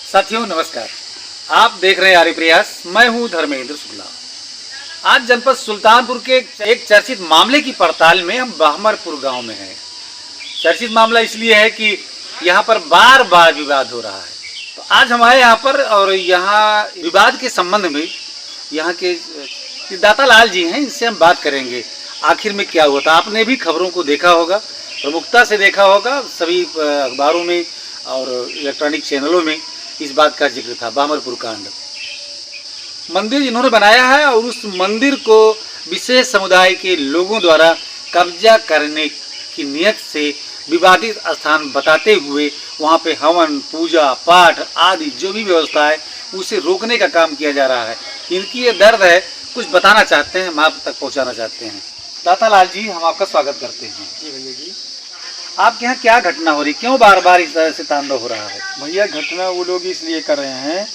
साथियों नमस्कार, आप देख रहे हैं आर्य प्रयास। मैं हूं धर्मेंद्र शुक्ला। आज जनपद सुल्तानपुर के एक चर्चित मामले की पड़ताल में हम बाहमरपुर गांव में हैं। चर्चित मामला इसलिए है कि यहां पर बार बार विवाद हो रहा है। तो आज हम आए यहाँ पर और यहाँ विवाद के संबंध में यहाँ के दाता लाल जी हैं, इनसे हम बात करेंगे आखिर में क्या हुआ था। आपने भी खबरों को देखा होगा, प्रमुखता से देखा होगा, सभी अखबारों में और इलेक्ट्रॉनिक चैनलों में इस बात का जिक्र था। बाहमरपुर कांड मंदिर इन्होंने बनाया है और उस मंदिर को विशेष समुदाय के लोगों द्वारा कब्जा करने की नियत से विवादित स्थान बताते हुए वहां पे हवन, पूजा पाठ आदि जो भी व्यवस्था है उसे रोकने का काम किया जा रहा है। इनकी ये दर्द है, कुछ बताना चाहते हैं, हम आप तक पहुंचाना चाहते हैं। दाता लाल जी, हम आपका स्वागत करते हैं। जी भैया जी। आपके यहाँ क्या घटना हो रही, क्यों बार बार इस तरह से तांडव हो रहा है? भैया घटना वो लोग इसलिए कर रहे हैं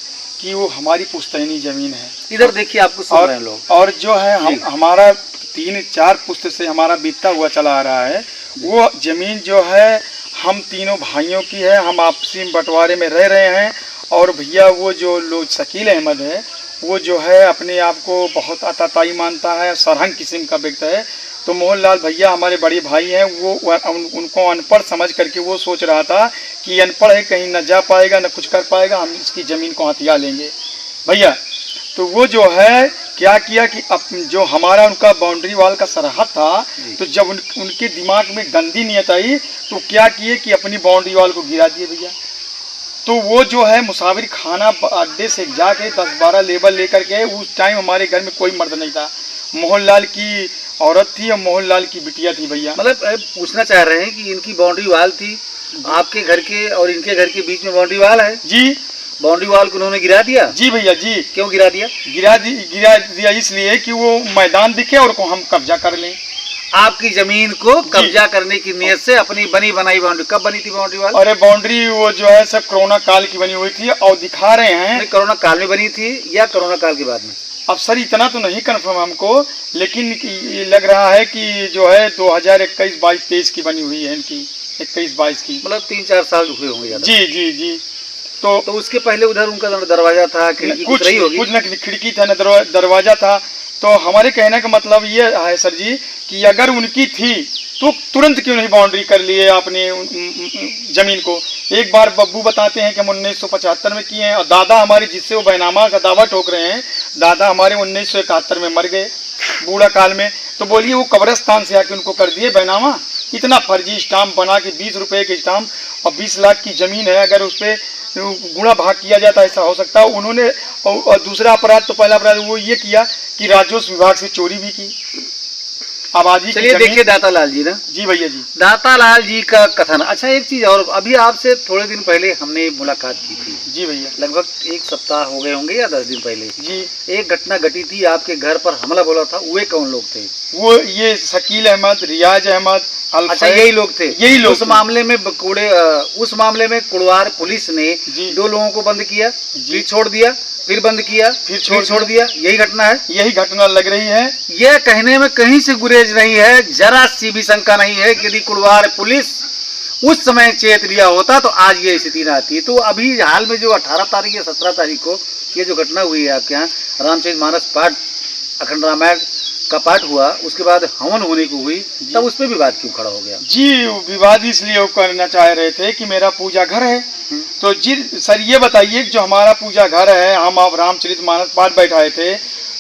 कि वो हमारी पुश्तैनी जमीन है। इधर देखिए, आपको सुन रहे हैं लोग। और जो है हमारा 3-4 पुश्त से हमारा बीतता हुआ चला आ रहा है। वो जमीन जो है हम तीनों भाइयों की है, हम आपसी बंटवारे में रह रहे हैं। और भैया वो जो लोग शकील अहमद है, वो जो है अपने आप को बहुत अताताई मानता है, सरहंग किस्म का व्यक्ति है। तो मोहनलाल भैया हमारे बड़े भाई हैं, वो उनको अनपढ़ समझ करके वो सोच रहा था कि अनपढ़ है, कहीं न जा पाएगा न कुछ कर पाएगा, हम इसकी ज़मीन को हथिया लेंगे भैया। तो वो जो है क्या किया कि जो हमारा उनका बाउंड्री वाल का सरहद था, तो जब उनके दिमाग में गंदी नियत आई तो क्या किए कि अपनी बाउंड्री वाल को गिरा दिए भैया। तो वो जो है मुसाफिर खाना अड्डे से जाके 10-12 लेबर लेकर के, उस टाइम हमारे घर में कोई मर्द नहीं था। मोहनलाल की औरत थी और मोहनलाल की बिटिया थी भैया। मतलब पूछना चाह रहे हैं कि इनकी बाउंड्री वाल थी, आपके घर के और इनके घर के बीच में बाउंड्री वाल है जी। बाउंड्री वाल को उन्होंने गिरा दिया? जी भैया जी। क्यों गिरा दिया? गिरा दिया इसलिए कि वो मैदान दिखे और को हम कब्जा कर लें। आपकी जमीन को कब्जा करने की नियत से अपनी बनी बनाई बाउंड्री। कब बनी थी बाउंड्री वाल? अरे बाउंड्री वो जो है सब कोरोना काल की बनी हुई थी और दिखा रहे हैं। कोरोना काल में बनी थी या कोरोना काल के बाद में? अब सर इतना तो नहीं कंफर्म हमको, लेकिन ये लग रहा है कि जो है 2021, 22, 23 की बनी हुई है इनकी, 21, 22 की। मतलब 3-4 साल हुए होंगे। जी जी जी। तो उसके पहले उधर उनका दरवाजा था, खिड़की कुछ रही होगी? कुछ न खिड़की था न दरवाजा था। तो हमारे कहने का मतलब ये है सर जी कि अगर उनकी थी तो तुरंत क्यों नहीं बाउंड्री कर लिए अपने जमीन को। एक बार बब्बू बताते हैं कि हम 1975 में किए हैं, और दादा हमारे जिससे वो बैनामा का दावा ठोक रहे हैं, दादा हमारे 1971 में मर गए बूढ़ा काल में। तो बोलिए वो कब्रिस्तान से आके उनको कर दिए बैनामा। इतना फर्जी स्टाम्प बना के 20 रुपये के स्टाम्प, और 20 लाख की ज़मीन है, अगर उस पर गुणा भाग किया जाता ऐसा हो सकता है। उन्होंने और दूसरा अपराध, तो पहला अपराध वो ये किया कि राजस्व विभाग से चोरी भी की आबादी। चलिए देखिए दाता लाल जी ना। जी भैया जी। दाता लाल जी का कथन। अच्छा एक चीज और, अभी आपसे थोड़े दिन पहले हमने मुलाकात की थी। जी भैया। लगभग 1 सप्ताह हो गए होंगे या 10 दिन पहले जी। एक घटना घटी थी, आपके घर पर हमला बोला था। वे कौन लोग थे? वो ये शकील अहमद, रियाज अहमद। अच्छा यही लोग थे? यही लोग। उस मामले में कुड़वार पुलिस ने 2 लोगों को बंद किया, फिर छोड़ दिया, फिर बंद किया, फिर छोड़ दिया। यही घटना है? यही घटना लग रही है। यह कहने में कहीं से गुरेज नहीं है, जरा सी भी शंका नहीं है कि यदि कुड़वार पुलिस उस समय चेत लिया होता तो आज ये स्थिति ना आती। तो अभी हाल में जो 18 तारीख या 17 तारीख को ये जो घटना हुई है आपके यहाँ, रामचरितमानस पाठ, अखंड रामायण का पाठ हुआ, उसके बाद हवन होने को हुई, तब उस पर विवाद क्यों खड़ा हो गया? जी विवाद इसलिए वो करना चाह रहे थे कि मेरा पूजा घर है। तो जी सर ये बताइए, जो हमारा पूजा घर है, हम आप रामचरितमानस पाठ बैठाए थे,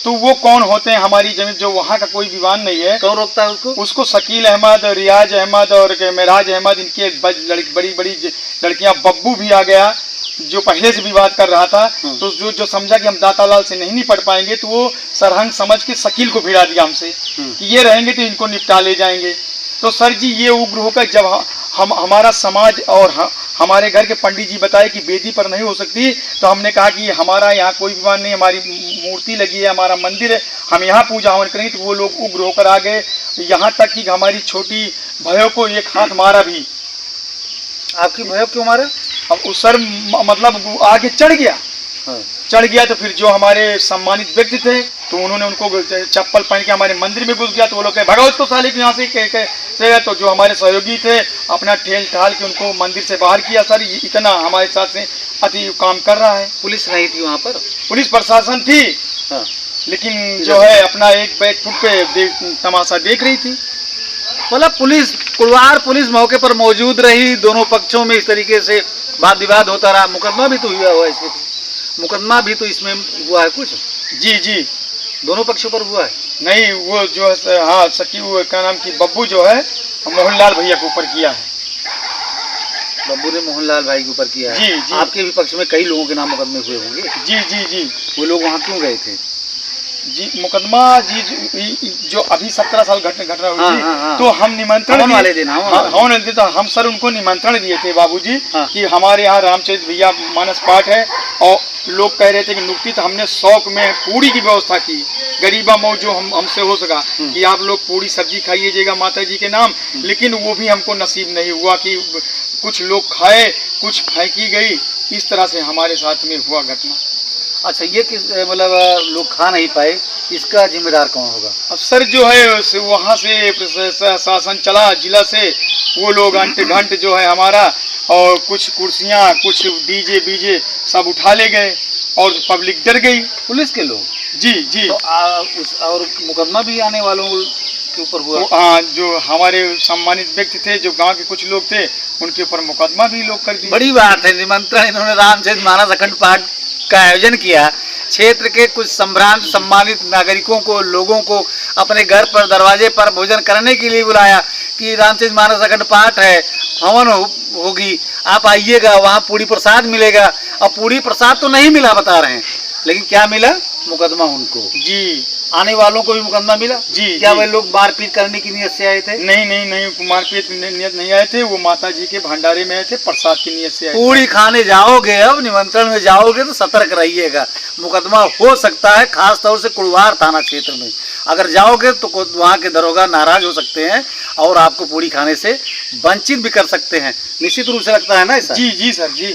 तो वो कौन होते हैं हमारी जमीन? जो वहाँ का कोई विवाद नहीं है। कौन रोकता है उसको? उसको शकील अहमद, रियाज अहमद और मेराज अहमद, इनके बड़ी बड़ी लड़कियाँ। बब्बू भी आ गया जो पहले से विवाद कर रहा था। तो जो समझा कि हम दाता लाल से नहीं निपट पाएंगे, तो वो सरहंग समझ के शकील को भिड़ा दिया हमसे कि ये रहेंगे तो इनको निपटा ले जाएंगे। तो सर जी ये उग्र होकर जब हमारा समाज और हमारे घर के पंडित जी बताए कि बेदी पर नहीं हो सकती, तो हमने कहा कि हमारा यहाँ कोई विवाद नहीं, हमारी मूर्ति लगी है, हमारा मंदिर है, हम यहाँ पूजा हवन करेंगे। तो वो लोग उग्र होकर आ गए, यहाँ तक कि हमारी छोटी भयो को एक हाथ मारा भी। आपकी भयो क्यों मारा? अब उस सर मतलब आगे चढ़ गया। चढ़ गया तो फिर जो हमारे सम्मानित व्यक्ति थे तो उन्होंने उनको चप्पल पहन के हमारे मंदिर में घुस गया, तो वो लोग कहे भगाओ उसको साले को यहाँ से तो जो हमारे सहयोगी थे अपना ठेल ठाल के उनको मंदिर से बाहर किया। सर इतना हमारे साथ से अति काम कर रहा है। पुलिस नहीं थी वहाँ पर? पुलिस प्रशासन थी, हाँ। लेकिन जो है अपना एक फुट पे तमाशा देख रही थी। मतलब पुलिस कुड़वार पुलिस मौके पर मौजूद रही, दोनों पक्षों में इस तरीके से वाद विवाद होता रहा। मुकदमा भी तो हुआ है इसमें, मुकदमा भी तो इसमें हुआ है कुछ? जी जी, दोनों पक्षों पर हुआ है? नहीं, वो जो है हाँ सकी वो क्या नाम की बब्बू जो है मोहनलाल भैया के ऊपर किया है। बब्बू ने मोहनलाल भाई के ऊपर किया है? जी जी। आपके भी पक्ष में कई लोगों के नाम मुकदमे हुए होंगे? जी जी जी। वो लोग वहाँ क्यों गए थे? जी मुकदमा जी जो अभी 17 साल घटना हुई थी, हाँ। तो हम निमंत्रण वाले दिन हम सर उनको निमंत्रण दिए थे बाबूजी, हाँ। कि हमारे यहाँ रामचरित भैया मानस पाठ है, और लोग कह रहे थे कि नुकती, तो हमने शौक में पूरी की व्यवस्था की, गरीबा मऊ जो हमसे हो सका कि आप लोग पूरी सब्जी खाइएगा माता जी के नाम, लेकिन वो भी हमको नसीब नहीं हुआ कि कुछ लोग खाए, कुछ फेंकी गई, इस तरह से हमारे साथ में हुआ घटना। अच्छा, ये किस मतलब लोग खा नहीं पाए, इसका जिम्मेदार कौन होगा? अब सर जो है वहाँ से शासन चला जिला से, वो लोग अंट घंट जो है हमारा, और कुछ कुर्सियाँ कुछ डीजे बीजे सब उठा ले गए और पब्लिक डर गई। पुलिस के लोग? जी जी। तो और मुकदमा भी आने वालों के ऊपर हुआ? हाँ, जो हमारे सम्मानित व्यक्ति थे, जो गांव के कुछ लोग थे, उनके ऊपर मुकदमा भी लोग कर दिए। बड़ी बात है, निमंत्रण इन्होंने रामचरित मानस अखंड पाठ का आयोजन किया, क्षेत्र के कुछ संभ्रांत सम्मानित नागरिकों को, लोगों को अपने घर पर दरवाजे पर भोजन करने के लिए बुलाया कि रामचरित मानस अखंड पाठ है, हवन होगी, आप आइएगा, वहाँ पूरी प्रसाद मिलेगा। और पूरी प्रसाद तो नहीं मिला बता रहे हैं, लेकिन क्या मिला? मुकदमा उनको। जी। आने वालों को भी मुकदमा मिला? जी। क्या वे लोग मारपीट करने की नियत से आए थे? नहीं, मारपीट नियत नहीं आए थे, वो माता जी के भंडारे में आए थे, प्रसाद की नियत से आए थे। पूरी खाने जाओगे, अब निमंत्रण में जाओगे तो सतर्क रहिएगा, मुकदमा हो सकता है, खास तौर से कुड़वार थाना क्षेत्र में अगर जाओगे तो वहाँ के दरोगा नाराज हो सकते हैं और आपको पूरी खाने से वंचित भी कर सकते हैं। निश्चित रूप से लगता है ना ऐसा? जी जी सर जी।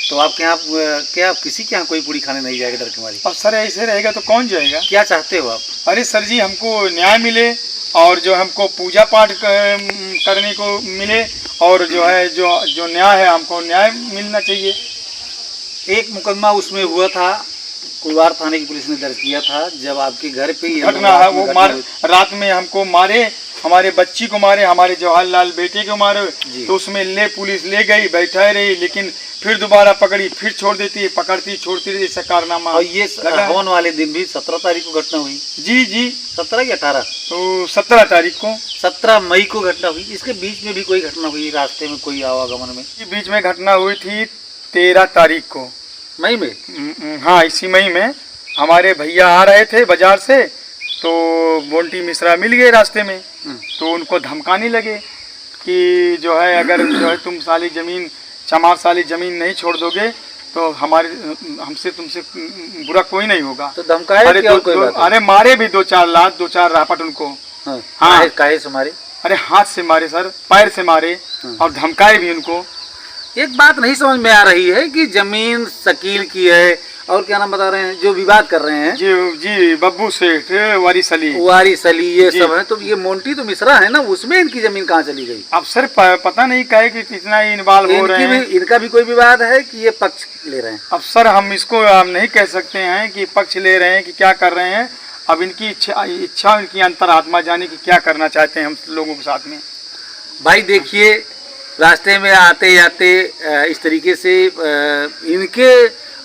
तो आपके यहाँ क्या किसी के यहाँ कोई पूरी खाने नहीं जाएगा डर के मारे? अब सर ऐसे रहेगा तो कौन जाएगा? क्या चाहते हो आप? अरे सर जी, हमको न्याय मिले, और जो हमको पूजा पाठ करने को मिले, और जो है जो न्याय है, हमको न्याय मिलना चाहिए। एक मुकदमा उसमें हुआ था, कुड़वार थाने की पुलिस ने दर्ज किया था, जब आपके घर पे घटना है, वो रात में हमको मारे, हमारे बच्ची को मारे, हमारे जवाहरलाल बेटे को मारे, तो उसमें पुलिस ले गई, बैठा रही, लेकिन फिर दोबारा पकड़ी, फिर छोड़ देती, पकड़ती छोड़ती रही, ऐसा कारनामा। और ये हवन वाले दिन भी 17 तारीख को घटना हुई? जी जी। 17 या 18? तो 17 तारीख को, 17 मई को घटना हुई। इसके बीच में भी कोई घटना हुई रास्ते में, कोई आवागमन में? बीच में घटना हुई थी 13 तारीख को मई में। हाँ, इसी मई में हमारे भैया आ रहे थे बाजार से, तो बोंटी मिश्रा मिल गए रास्ते में, तो उनको धमकाने लगे कि जो है अगर जो है तुम साली जमीन चमार साली जमीन नहीं छोड़ दोगे तो हमसे तुमसे बुरा कोई नहीं होगा। तो धमकाए? अरे मारे भी 2-4 लात, 2-4 रापट उनको। हाँ, काहे से मारे? अरे हाथ से मारे सर, पैर से मारे, और धमकाए भी उनको। एक बात नहीं समझ में आ रही है कि जमीन शकील की है, और क्या नाम बता रहे हैं जो विवाद कर रहे हैं? जी बब्बू सेठ, वारिस अली ये सब है, तो ये मोंटी तो मिश्रा है ना, उसमें इनकी जमीन कहाँ चली गई? अब सर पता नहीं काहे कि इतना इन्वॉल्व हो रहे हैं। इनका भी कोई विवाद है कि ये पक्ष ले रहे हैं? अब सर हम इसको नहीं कह सकते हैं कि पक्ष ले रहे हैं कि क्या कर रहे हैं। अब इनकी इच्छा इनकी अंतरात्मा जाने की क्या करना चाहते हैं हम लोगों के साथ में। भाई देखिए, रास्ते में आते जाते इस तरीके से इनके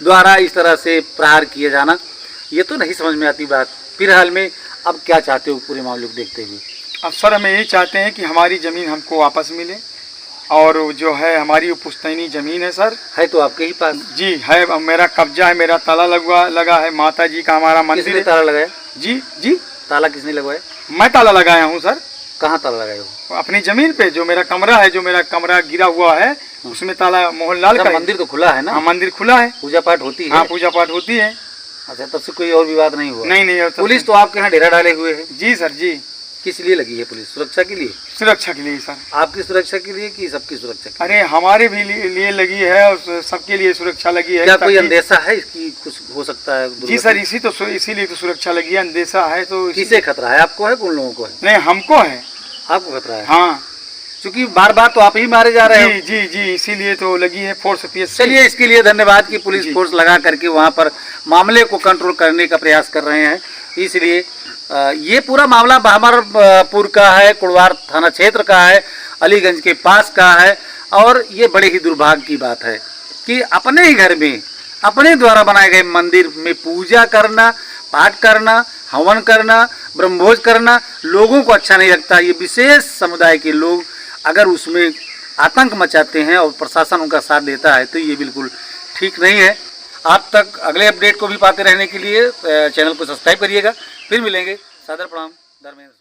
द्वारा इस तरह से प्रहार किया जाना, ये तो नहीं समझ में आती बात। फिलहाल में अब क्या चाहते हो पूरे मामले को देखते हुए? अब सर हम यही चाहते हैं कि हमारी ज़मीन हमको वापस मिले, और जो है हमारी पुश्तैनी ज़मीन है सर। है तो आपके ही पास? जी है, मेरा कब्जा है, मेरा ताला लगा है, माता जी का हमारा मंदिर। किसने ताला लगाया? जी ताला किसने लगवाया? मैं ताला लगाया हूँ सर। कहाँ ताला लगाए हो? अपनी जमीन पे, जो मेरा कमरा है, जो मेरा कमरा गिरा हुआ है, उसमें ताला मोहनलाल का। मंदिर तो खुला है ना? हाँ, मंदिर खुला है, पूजा पाठ होती है। हाँ, पूजा पाठ होती है। अच्छा, तब से कोई और विवाद नहीं हुआ? नहीं। पुलिस तो आपके यहाँ डेरा डाले हुए है? जी सर जी। किस लिए लगी है पुलिस? सुरक्षा के लिए? सुरक्षा के लिए सर। आपकी सुरक्षा के लिए कि सबकी सुरक्षा के अरे हमारे भी लिए लगी है और सबके लिए सुरक्षा लगी है। लिए? क्या कोई ताकि- अंदेशा है इसकी कुछ हो सकता है? जी सर, इसीलिए तो सुरक्षा लगी है। अंदेशा है तो किसे खतरा है? आपको है? उन लोगों को है? नहीं, हमको है। आपको खतरा है? हाँ क्योंकि बार बार तो आप ही मारे जा रहे हो। जी जी जी, इसीलिए तो लगी है फोर्स पीएस। चलिए, इसके लिए धन्यवाद कि पुलिस जी। फोर्स लगा करके वहाँ पर मामले को कंट्रोल करने का प्रयास कर रहे हैं। इसलिए ये पूरा मामला बहमरपुर का है, कुड़वार थाना क्षेत्र का है, अलीगंज के पास का है। और ये बड़े ही दुर्भाग्य की बात है कि अपने ही घर में अपने द्वारा बनाए गए मंदिर में पूजा करना, पाठ करना, हवन करना, ब्रह्मभोज करना लोगों को अच्छा नहीं लगता। ये विशेष समुदाय के लोग अगर उसमें आतंक मचाते हैं और प्रशासन उनका साथ देता है तो ये बिल्कुल ठीक नहीं है। आप तक अगले अपडेट को भी पाते रहने के लिए चैनल को सब्सक्राइब करिएगा। फिर मिलेंगे। सादर प्रणाम, धर्मेंद्र।